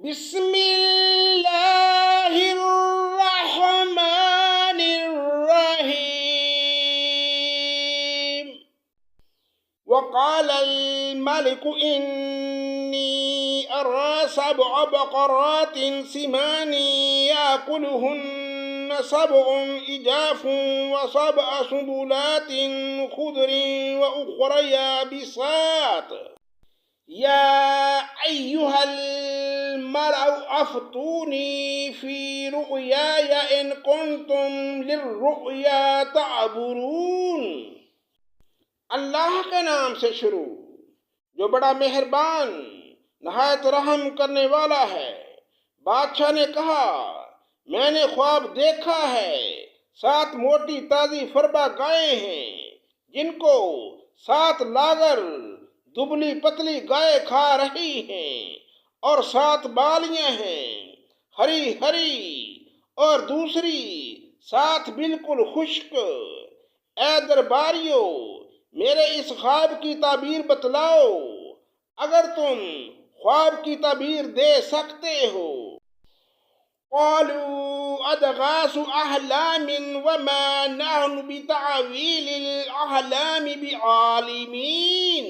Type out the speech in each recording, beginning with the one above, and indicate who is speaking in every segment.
Speaker 1: بسم اللہ الرحمن الرحیم وقال الملك إني أرى 7 بقرات سمان يأكلهن 7 عجاف و7 سنبلات خضر وأخرى يابسات يا أيها الملأ أفتوني في رؤياي إن كنتم للرؤيا تعبرون۔ اللہ کے نام سے شروع جو بڑا مہربان نہایت رحم کرنے والا ہے۔ بادشاہ نے کہا میں نے خواب دیکھا ہے 7 موٹی تازی فربا گائے ہیں جن کو 7 لاغر دبلی پتلی گائے کھا رہی ہیں اور 7 بالیاں ہیں ہری ہری اور دوسری 7 بالکل خشک۔ اے درباریوں میرے اس خواب کی تعبیر بتلاؤ اگر تم خواب کی تعبیر دے سکتے ہو۔ قالوا اضغاث احلام وما نحن بتعویل الاحلام بعالمین۔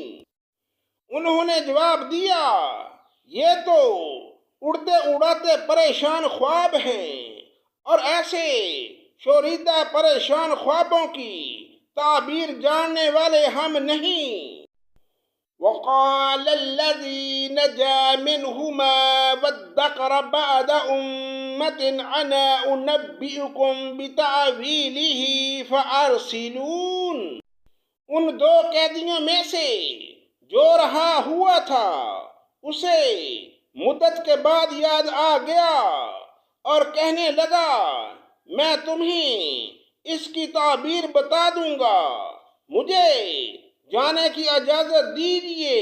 Speaker 1: انہوں نے جواب دیا یہ تو اڑتے اڑاتے پریشان خواب ہیں اور ایسے شوریدہ پریشان خوابوں کی تعبیر جاننے والے ہم نہیں۔ وقال الذي نجا منهما وادكر بعد أمة أنا أنبئكم بتأويله فأرسلون۔ ان 2 قیدیوں میں سے جو رہا ہوا تھا اسے مدت کے بعد یاد آ گیا اور کہنے لگا میں تمہیں اس کی تعبیر بتا دوں گا، مجھے جانے کی اجازت دیجیے۔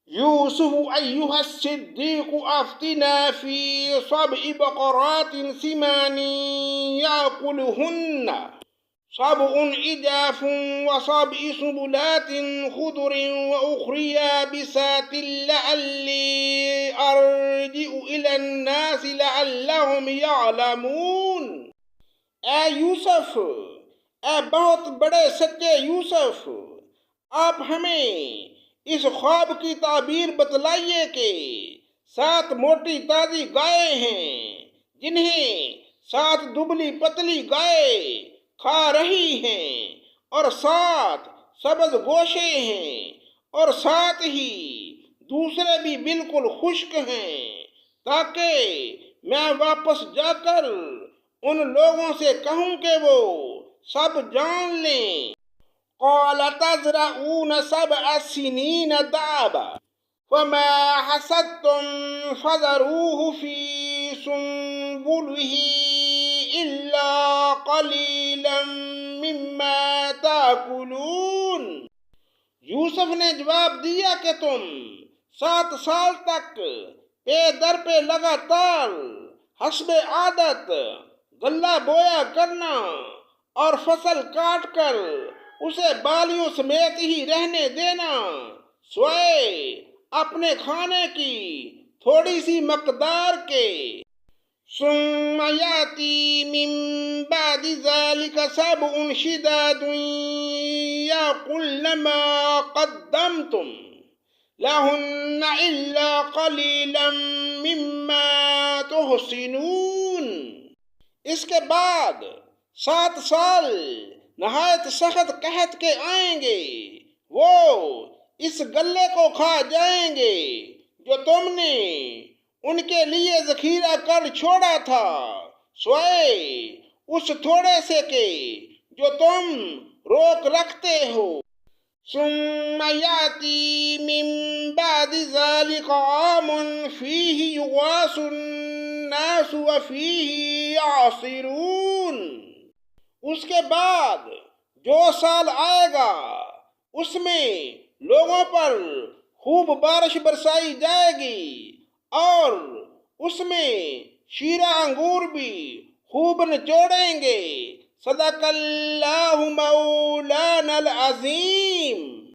Speaker 1: یوسف ایھا الصدیق افتنا فی 7 بقرات سمان یاکلہن 7 عجاف و7 سنبلات خضر وأخر یابسات لعلی ارجع الی الناس لعلہم یعلمون۔ اے یوسف، اے بہت بڑے سچے یوسف، آپ ہمیں اس خواب کی تعبیر بتلائیے کہ 7 موٹی تازی گائے ہیں جنہیں 7 دبلی پتلی گائے کھا رہی ہیں اور 7 سبز گوشے ہیں اور ساتھ ہی دوسرے بھی بالکل خشک ہیں تاکہ میں واپس جا کر ان لوگوں سے کہوں کہ وہ سب جان لیں۔ قال تزرعون 7 سنين دابا فما حصدتم فذروه في سنبله إلا قليلا مما تأكلون۔ یوسف نے جواب دیا کہ تم 7 سال تک پے در پہ لگاتار حسب عادت غلہ بویا کرنا اور فصل کاٹ کر اسے بالیوں سمیت ہی رہنے دینا سوائے اپنے کھانے کی تھوڑی سی مقدار کے۔ ثم یاتی من بعد ذلك 7 شداد یاکلن ما قدمتم لہن الا قلیلا مما تحسنون۔ اس کے بعد 7 سال نہایت سخت قحط کے آئیں گے، وہ اس غلے کو کھا جائیں گے جو تم نے ان کے لیے ذخیرہ کر چھوڑا تھا سوائے اس تھوڑے سے کے جو تم روک رکھتے ہو۔ ثم یاتی من بعد ذلك عام فیہ یغاث الناس وفیہ یعصرون۔ اس کے بعد جو سال آئے گا اس میں لوگوں پر خوب بارش برسائی جائے گی اور اس میں شیرہ انگور بھی خوب نچوڑیں گے۔ صدق اللہ مولانا العظیم۔